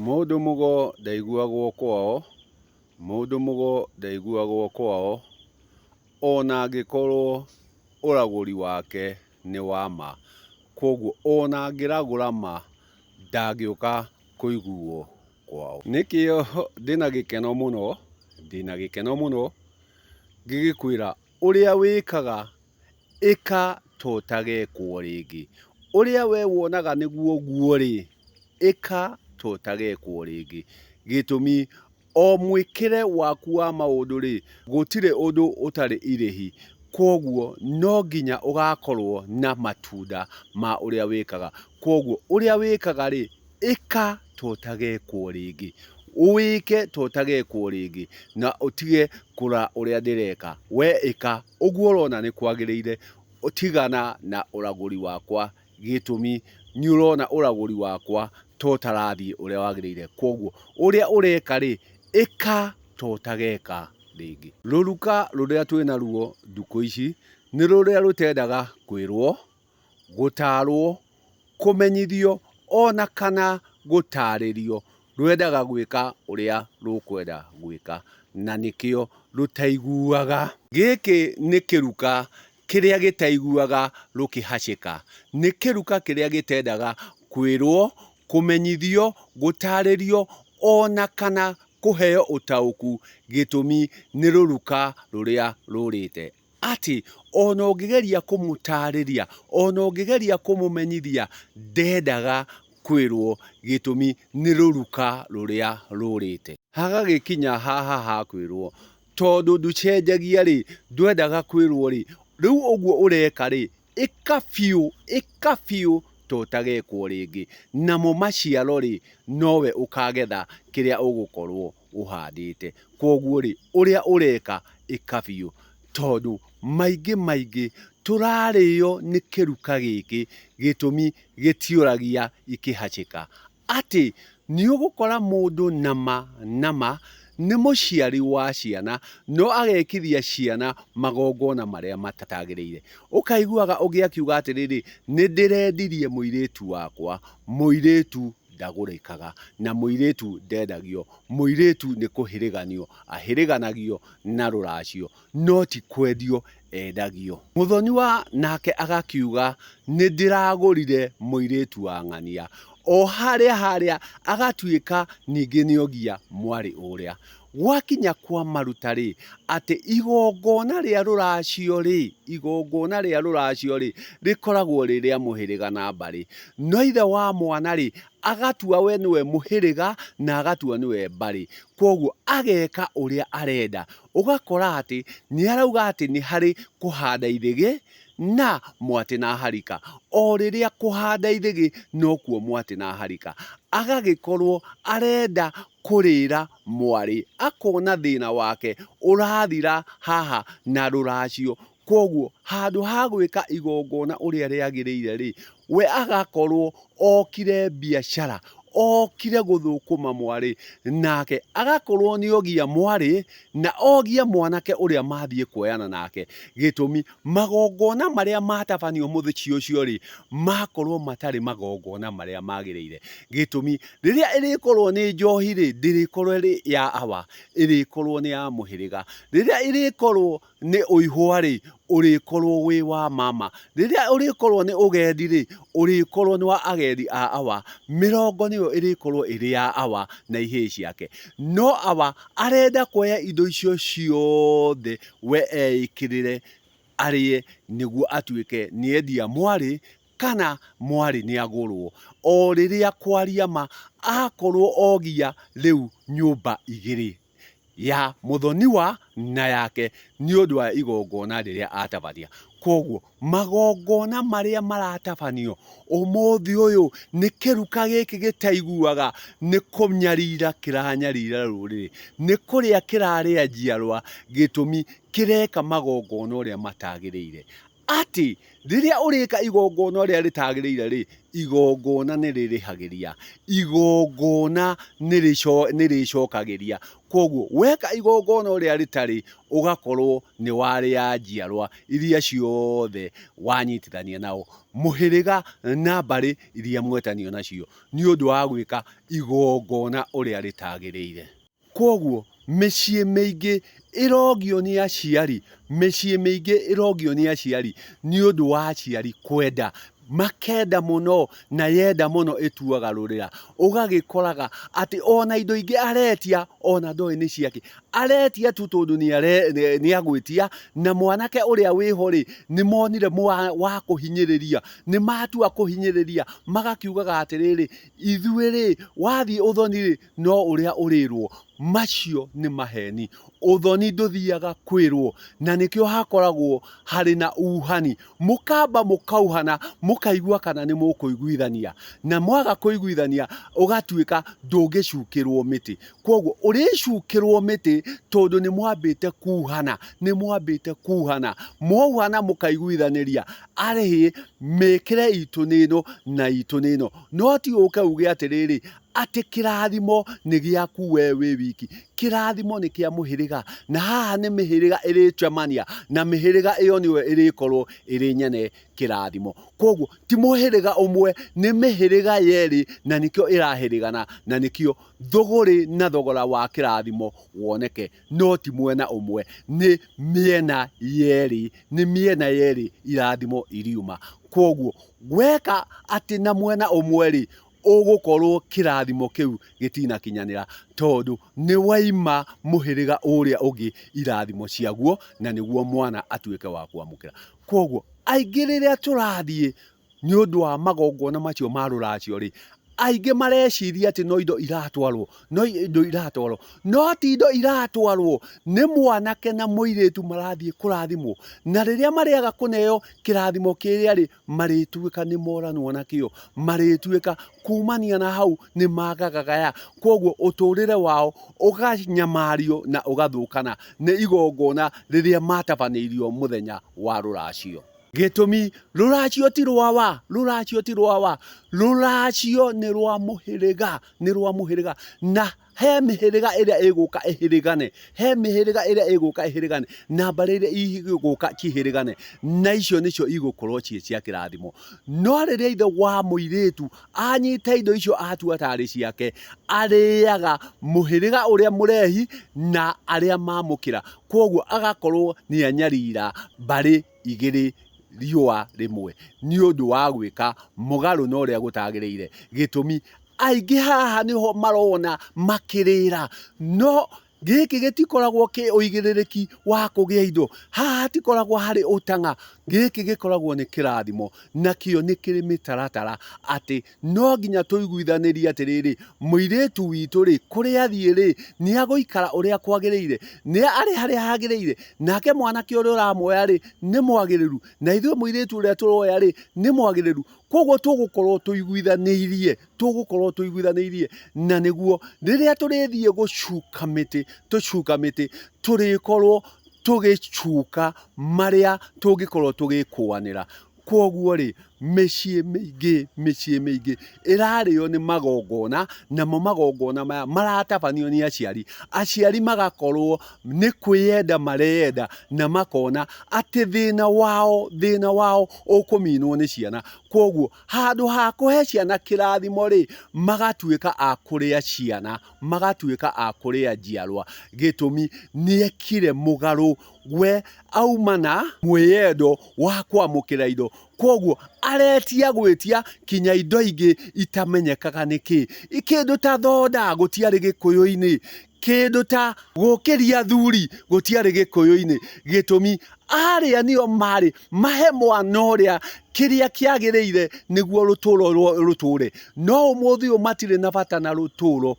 Mũndũ mũgo ndaiguagwo kwao, mũndũ mũgo ndaiguagwo kwao, ona angĩkorwo ũragũri wake nĩ wa ma. Koguo ona angĩragũra ma, ndangĩũka kũiguo kwao. Nĩkĩo ndĩna gĩkeno mũno ngĩgĩkwĩra ũrĩa wĩkaga ĩka ta ũtagekwo rĩngĩ. Ũrĩa we wonaga nĩguo guo rĩ, ĩka ta ũtagekwo rĩngĩ. Gĩtũmi o mwĩkĩre waku wa maũndũ rĩ, gũtirĩ ũndũ ũtarĩ irĩhi. Koguo no nginya ũgakorwo na matunda ma ũrĩa wĩkaga. Koguo ũrĩa wĩkaga rĩ, ĩka ta ũtagekwo rĩngĩ. Wĩke ta ũtagekwo rĩngĩ na ũtige kũrora ũrĩa ndĩreka. We ĩka ũguo ũrona nĩ kwagĩrĩire. Tigana na ũragũri wakwa, gĩtũmi nĩ ũrona ũragũri wakwa ta ũtarathiĩ ũrĩa wagĩrĩire. Koguo ũrĩa ũreka rĩ, ĩka ta ũtageka rĩngĩ. Rũruka rũrĩa twĩnaruo thikũ ici nĩ rũrĩa rũtendaga kwĩrwo, gũtarwo, kũmenyithio ona kana gũtarĩrio. Rwendaga gwĩka ũrĩa rũkwenda gwĩka, na nĩkĩo rũtaiguaga. Gĩkĩ nĩ kĩruka kĩrĩa gĩtaiguaga rũkĩhacĩka. Nĩ kĩruka kĩrĩa gĩtendaga kwĩrwo, kũmenyithio, gũtarĩrio ona kana kũheo ũtaũku. Gĩtũmi nĩ rũruka rũrĩa rũrĩte atĩ ona ũngĩgeria kũmũtarĩria, ona ũngĩgeria kũmũmenyithia, ndendaga kwĩrwo. Gĩtũmi nĩ rũruka rũrĩa rũrĩte. Hagagĩkinya haha ha kwĩrwo, tondũ ndũcenjagia rĩ, ndwendaga kwĩrwo rĩ, rĩu ũguo ũreka rĩ, ĩka biũ ta ũtagekwo rĩngĩ. Namo maciaro rĩ, nowe ũkagetha kĩrĩa ũgũkorwo ũhandĩte. Koguo rĩ, ũrĩa ũreka ĩka biũ, tondũ maingĩ tũrarĩo nĩ kĩruka gĩkĩ. Gĩtũmi gĩtiũragia ikĩhacĩka. Atĩ nĩ ũgũkora mũndũ nama nĩ mũciari wa ciana, no agekithia ciana magongona marĩa matatagĩrĩire. Ũkaiguaga ũngĩ akiuga atĩrĩrĩ, nĩ ndĩrendirie mũirĩtu wakwa. Mũirĩtu ndagũrĩkaga na mũirĩtu ndendagio. Mũirĩtu nĩ kũhĩrĩganio ahĩrĩganagio na rũracio, no ti kwendio endagio. Mũthoniwa nake agakiuga, nĩ ndĩragũrire mũirĩtu wa ng'ania. O harĩa agatuĩka ningĩ nĩogia mwarĩ ũrĩa. Gwakinya kwa maruta rĩ, atĩ igongona rĩa rũracio rĩ, rĩkoragwo rĩ rĩa mũhĩrĩga na mbarĩ. No ithe wa mwana rĩ, agatua we nĩwe mũhĩrĩga na agatua nĩwe mbarĩ. Koguo ageka ũrĩa arenda. Ũgakora atĩ nĩ arauga atĩ nĩ harĩ kũhanda ithĩgĩ na mwatĩ na harika. O rĩrĩa kũhanda ithĩgĩ nokuo mwatĩ na harika. Agagĩkorwo arenda kũrĩra mwarĩ, akona thĩna wake ũrathira haha na rũracio. Koguo handũ ha gwĩka igongona ũrĩa rĩagĩrĩire rĩ, we agakorwo okire biacara, okire gũthũkũma mwarĩ, nake agakorwo nĩ ogia mwarĩ na ogia mwanake ũrĩa mathiĩ kuoyana nake. Gĩtũmi magongona marĩa matabanio mũthenya ũcio rĩ, makorwo matarĩ magongona marĩa magĩrĩire. Gĩtũmi rĩrĩa ĩrĩkorwo nĩ njohi rĩ, ndĩrĩkorwo ĩrĩ ya awa, ĩrĩkorwo nĩ ya mũhĩrĩga. Rĩrĩa ĩrĩkorwo nĩ ũihũa rĩ, ũrĩkorwo wĩ wa mama. Rĩrĩa ũrĩkorwo nĩ ũgendi rĩ, ũrĩkorwo nĩ wa agendi a awa. Mĩrongo nĩyo ĩrĩkorwo ĩrĩ ya awa na ihĩĩ ciake. No awa arenda kuoya indo icio ciothe we eĩkĩrĩre arĩe, nĩguo atuĩke nĩ endia mwarĩ kana mwarĩ nĩ agũrwo. O rĩrĩa kwaria ma, akorwo ogia rĩu nyũmba igĩrĩ, ya mũthoniwa na yake, nĩ ũndũ wa igongona rĩrĩa atabania. Koguo magongona marĩa maratabanio ũmũthĩ ũyũ nĩ kĩruka gĩkĩ gĩtaiguaga, nĩ kũnyarira kĩranyarira rũrĩrĩ, nĩ kũrĩa kĩrarĩa njiarwa. Gĩtũmi kĩreka magongona ũrĩa matagĩrĩire. ati riria urika igongona ria ritagirire ri igongona ni ririhagĩria igongona ni ricokagiria koguo weka igongona ria ritari ugakorwo ni waria njiarwa iria ciothe wanyitithania nao muhiriga na mbari iria mwetanio nacio ni undu wa gwika igongona uria ritagirire. Koguo mĩciĩ mĩingĩ irogio ni aciari, mĩciĩ mĩingĩ irogio ni aciari ni undu wa aciari kwenda makenda muno na yenda muno ituaga rurira ugagikoraga ati ona indo ingi aretia ona ndoi ni ciake aretia tu tondu ni agwitia na mwanake uria wiho ri ni monire wa kuhinyiriria ni matua kuhinyiriria magakiugaga atiriri ithuĩ ri wathie uthoni ri no uria urirwo macio ni maheni uthoni nduthiaga kwirwo na nikio hakoragwo hari na uhani mukamba mukauhana mukaigua kana ni mukuiguithania na mwaga kuiguithania ugatuika ndungicukirwo miti koguo uricukirwo miti tondu ni mwambite kuhana mwohana mukaiguithaniria arihi mekire itunino na itunino no ti uke uge atiriri ati kirathimo ni giaku we wiki kirathimo ni kia muhiriga na haha ni mihiriga iricemania na mihiriga iyo niwe irikorwo iri nyene kirathimo koguo ti muhiriga umwe ni mihiriga yeri na nikio irahirigana na nikio thogori na thogora wa kirathimo woneke no ti mwena umwe ni miena yeri irathimo iriuma koguo gweka ati na mwena umwe ri ugukorwo kirathimo kiu gitina kinyanira tondu ni waima muhiriga uria ugi irathimo ciaguo na niguo mwana atuike wa kwamukira koguo aingi riria turathie ni undu wa magongona macio maruracio ri aingi mareciria ati no indo iratwarwo no ti indo iratwarwo ni mwanake na muiritu marathie kurathimwo na riria mariaga kuneo kirathimo kiria ri marituika ni moranwo nakio marituika kumania na hau ni magagaya koguo uturire wao uganyamario na ugathukana ni igongona riria matabaneirio muthenya wa ruracio. Gitumi ruracio ti rwawa ruracio ni rwa muhiriga na he mihiriga iria iguka ihirigane na mbari iria iguka kihirigane na icio nicio igukorwo cia kirathimo no riria ithe wa muiritu anyita indo icio atua tari ciake ariaga muhiriga uria murehi na aria mamukira koguo agakorwo ni anyarira mbari igiri riua rimwe ni undu wa gwika mugaru no ria gutagirire gitumi aingi haha niho marona makirira no giki gitikoragwo ki uigiririki wa kugia indo haha tikoragwo hari utanga giki gikoragwo ni kirathimo nakio ni kiri mitaratara ati no nginya tuiguithanirie atiriri muiritu witu ri kuria athie ri ni aguikara uria kwagirire ni ari hari hagirire nake mwanake uria uramuoya ri ni mwagiriru na ithuĩ muiritu uria turoya ri ni mwagiriru koguo tugukorwo tuiguithanirie na niguo riria turithie gucuka miti turikorwo tugicuka maria tungikorwo tugikuanira koguo ri mĩciĩ mĩingĩ ĩrarĩo nĩ magongona namo magongona maya maratabanio ni aciari magakorwo nĩ kwĩyenda mareyenda na makona atĩ thĩna wao ũkũminwo nĩ ciana koguo handũ ha kũhe ciana kĩrathimo rĩ magatuĩka a kũrĩa ciana magatuĩka a kũrĩa njiarwa gĩtũmi nĩekire mũgarũ we aumana mwĩyendo wa kwamũkĩra indo koguo aretia gwĩtia kinya indo ingĩ itamenyekaga nĩkĩ kĩndũ ta thonda gũtiarĩ Gĩkũyũ-inĩ kĩndũ ta gũkĩria thuri gũtiarĩ Gĩkũyũ-inĩ gĩtũmi arĩa nĩo marĩ mahe mwana ũrĩa kĩrĩa kĩagĩrĩire nĩguo rũtũre no ũmũthĩ matirĩ na bata na rũtũro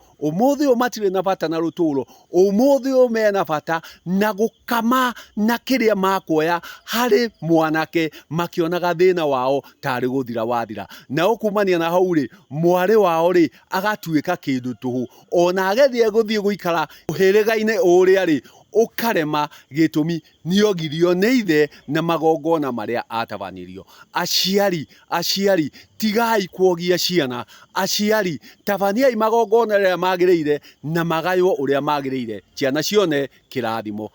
ũmũthĩ mena bata na gũkama na kĩrĩa makuoya harĩ mwanake makĩonaga thĩna wao tarĩ gũthira wathira na ũkumania na hau rĩ mwarĩ wao rĩ agatuĩka kĩndũ tũhũ ona agethie gũthiĩ gũikara ũhĩrĩga-inĩ ũrĩa rĩ ũkarema gĩtũmi nĩogirio nĩ ithe na magongona marĩa atabanirio. Aciari tigai kuogia ciana. Aciari tabaniai magongona ũrĩa magĩrĩire na magaywo ũrĩa magĩrĩire, ciana cione kĩrathimo.